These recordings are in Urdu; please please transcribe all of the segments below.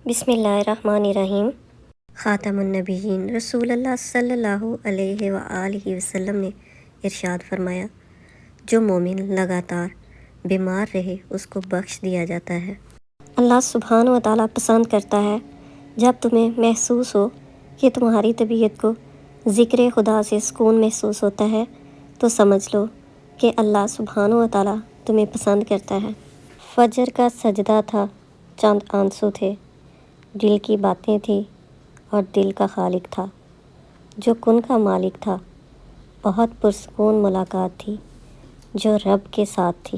بسم اللہ الرحمن الرحیم۔ خاتم النبیین رسول اللہ صلی اللہ علیہ وآلہ وسلم نے ارشاد فرمایا، جو مومن لگاتار بیمار رہے اس کو بخش دیا جاتا ہے۔ اللہ سبحانہ و تعالیٰ پسند کرتا ہے جب تمہیں محسوس ہو کہ تمہاری طبیعت کو ذکر خدا سے سکون محسوس ہوتا ہے تو سمجھ لو کہ اللہ سبحانہ و تعالیٰ تمہیں پسند کرتا ہے۔ فجر کا سجدہ تھا، چند آنسو تھے، دل کی باتیں تھیں اور دل کا خالق تھا، جو کن کا مالک تھا۔ بہت پرسکون ملاقات تھی جو رب کے ساتھ تھی۔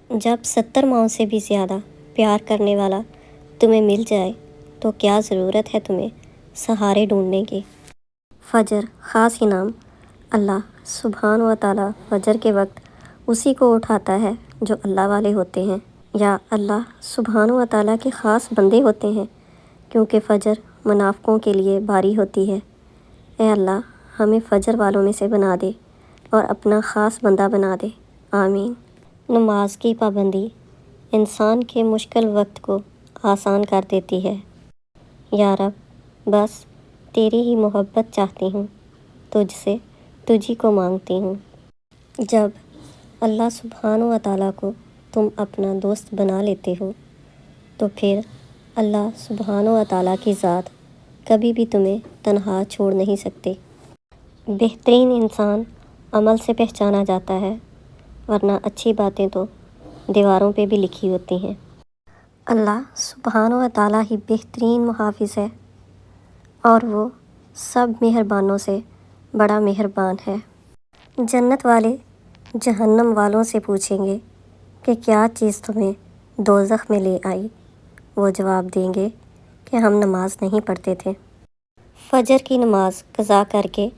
جب 70 ماؤں سے بھی زیادہ پیار کرنے والا تمہیں مل جائے تو کیا ضرورت ہے تمہیں سہارے ڈھونڈنے کی۔ فجر خاص انعام۔ اللہ سبحانہ و تعالیٰ فجر کے وقت اسی کو اٹھاتا ہے جو اللہ والے ہوتے ہیں یا اللہ سبحانہ و تعالیٰ کے خاص بندے ہوتے ہیں، کیونکہ فجر منافقوں کے لیے باری ہوتی ہے۔ اے اللہ ہمیں فجر والوں میں سے بنا دے اور اپنا خاص بندہ بنا دے، آمین۔ نماز کی پابندی انسان کے مشکل وقت کو آسان کر دیتی ہے۔ یا رب بس تیری ہی محبت چاہتی ہوں، تجھ سے تجھی کو مانگتی ہوں۔ جب اللہ سبحانہ و تعالیٰ کو تم اپنا دوست بنا لیتے ہو تو پھر اللہ سبحانہ و تعالیٰ کی ذات کبھی بھی تمہیں تنہا چھوڑ نہیں سکتے۔ بہترین انسان عمل سے پہچانا جاتا ہے، ورنہ اچھی باتیں تو دیواروں پہ بھی لکھی ہوتی ہیں۔ اللہ سبحانہ و تعالیٰ ہی بہترین محافظ ہے اور وہ سب مہربانوں سے بڑا مہربان ہے۔ جنت والے جہنم والوں سے پوچھیں گے کہ کیا چیز تمہیں دوزخ میں لے آئی؟ وہ جواب دیں گے کہ ہم نماز نہیں پڑھتے تھے۔ فجر کی نماز قضا کر کے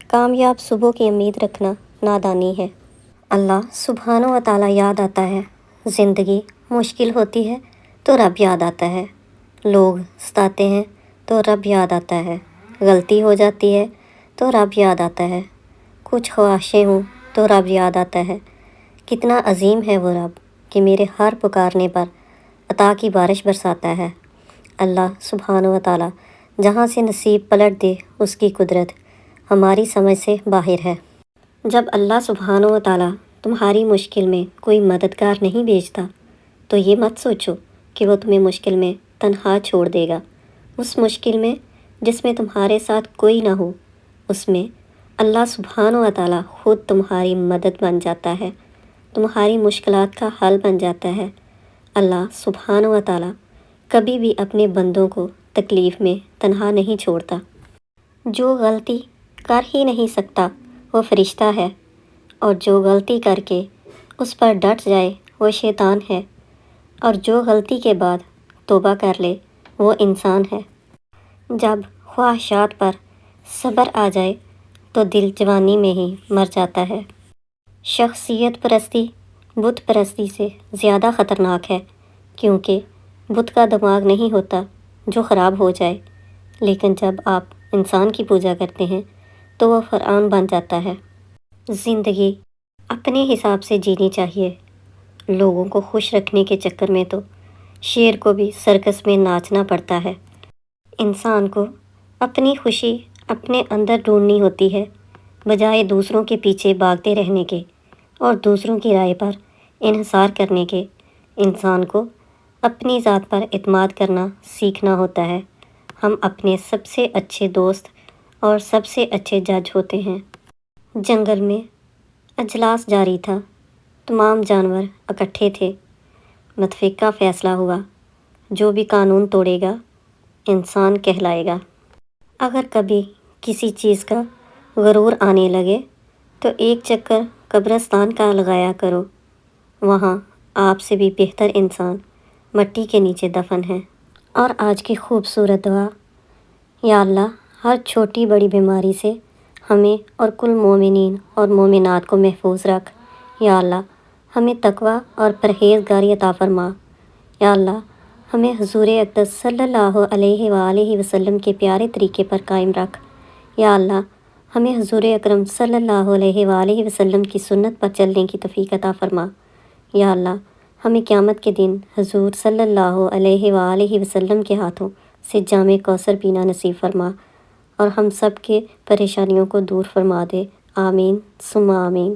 کامیاب صبح کی امید رکھنا نادانی ہے۔ اللہ سبحانہ و تعالیٰ یاد آتا ہے، زندگی مشکل ہوتی ہے تو رب یاد آتا ہے، لوگ ستاتے ہیں تو رب یاد آتا ہے، غلطی ہو جاتی ہے تو رب یاد آتا ہے، کچھ خواہشیں ہوں تو رب یاد آتا ہے۔ کتنا عظیم ہے وہ رب کہ میرے ہر پکارنے پر عطا کی بارش برساتا ہے۔ اللہ سبحانہ و تعالیٰ جہاں سے نصیب پلٹ دے اس کی قدرت ہماری سمجھ سے باہر ہے۔ جب اللہ سبحانہ و تعالیٰ تمہاری مشکل میں کوئی مددگار نہیں بھیجتا تو یہ مت سوچو کہ وہ تمہیں مشکل میں تنہا چھوڑ دے گا۔ اس مشکل میں جس میں تمہارے ساتھ کوئی نہ ہو، اس میں اللہ سبحانہ و تعالیٰ خود تمہاری مدد بن جاتا ہے، تمہاری مشکلات کا حل بن جاتا ہے۔ اللہ سبحانہ و تعالیٰ کبھی بھی اپنے بندوں کو تکلیف میں تنہا نہیں چھوڑتا۔ جو غلطی کر ہی نہیں سکتا وہ فرشتہ ہے، اور جو غلطی کر کے اس پر ڈٹ جائے وہ شیطان ہے، اور جو غلطی کے بعد توبہ کر لے وہ انسان ہے۔ جب خواہشات پر صبر آ جائے تو دل جوانی میں ہی مر جاتا ہے۔ شخصیت پرستی بت پرستی سے زیادہ خطرناک ہے، کیونکہ بت کا دماغ نہیں ہوتا جو خراب ہو جائے، لیکن جب آپ انسان کی پوجا کرتے ہیں تو وہ فرعون بن جاتا ہے۔ زندگی اپنے حساب سے جینی چاہیے۔ لوگوں کو خوش رکھنے کے چکر میں تو شیر کو بھی سرکس میں ناچنا پڑتا ہے۔ انسان کو اپنی خوشی اپنے اندر ڈھونڈنی ہوتی ہے، بجائے دوسروں کے پیچھے بھاگتے رہنے کے اور دوسروں کی رائے پر انحصار کرنے کے۔ انسان کو اپنی ذات پر اعتماد کرنا سیکھنا ہوتا ہے۔ ہم اپنے سب سے اچھے دوست اور سب سے اچھے جج ہوتے ہیں۔ جنگل میں اجلاس جاری تھا، تمام جانور اکٹھے تھے۔ متفق کا فیصلہ ہوا، جو بھی قانون توڑے گا انسان کہلائے گا۔ اگر کبھی کسی چیز کا غرور آنے لگے تو ایک چکر قبرستان کا لگایا کرو، وہاں آپ سے بھی بہتر انسان مٹی کے نیچے دفن ہے۔ اور آج کی خوبصورت دعا، یا اللہ ہر چھوٹی بڑی بیماری سے ہمیں اور کل مومنین اور مومنات کو محفوظ رکھ۔ یا اللہ ہمیں تقوی اور پرہیزگاری عطا فرما۔ یا اللہ ہمیں حضور اقدس صلی اللہ علیہ وآلہ وسلم کے پیارے طریقے پر قائم رکھ۔ یا اللہ ہمیں حضور اکرم صلی اللہ علیہ وآلہ وسلم کی سنت پر چلنے کی توفیق عطا فرما۔ یا اللہ ہمیں قیامت کے دن حضور صلی اللہ علیہ وآلہ وسلم کے ہاتھوں سے جام کوثر پینا نصیب فرما اور ہم سب کے پریشانیوں کو دور فرما دے، آمین ثم آمین۔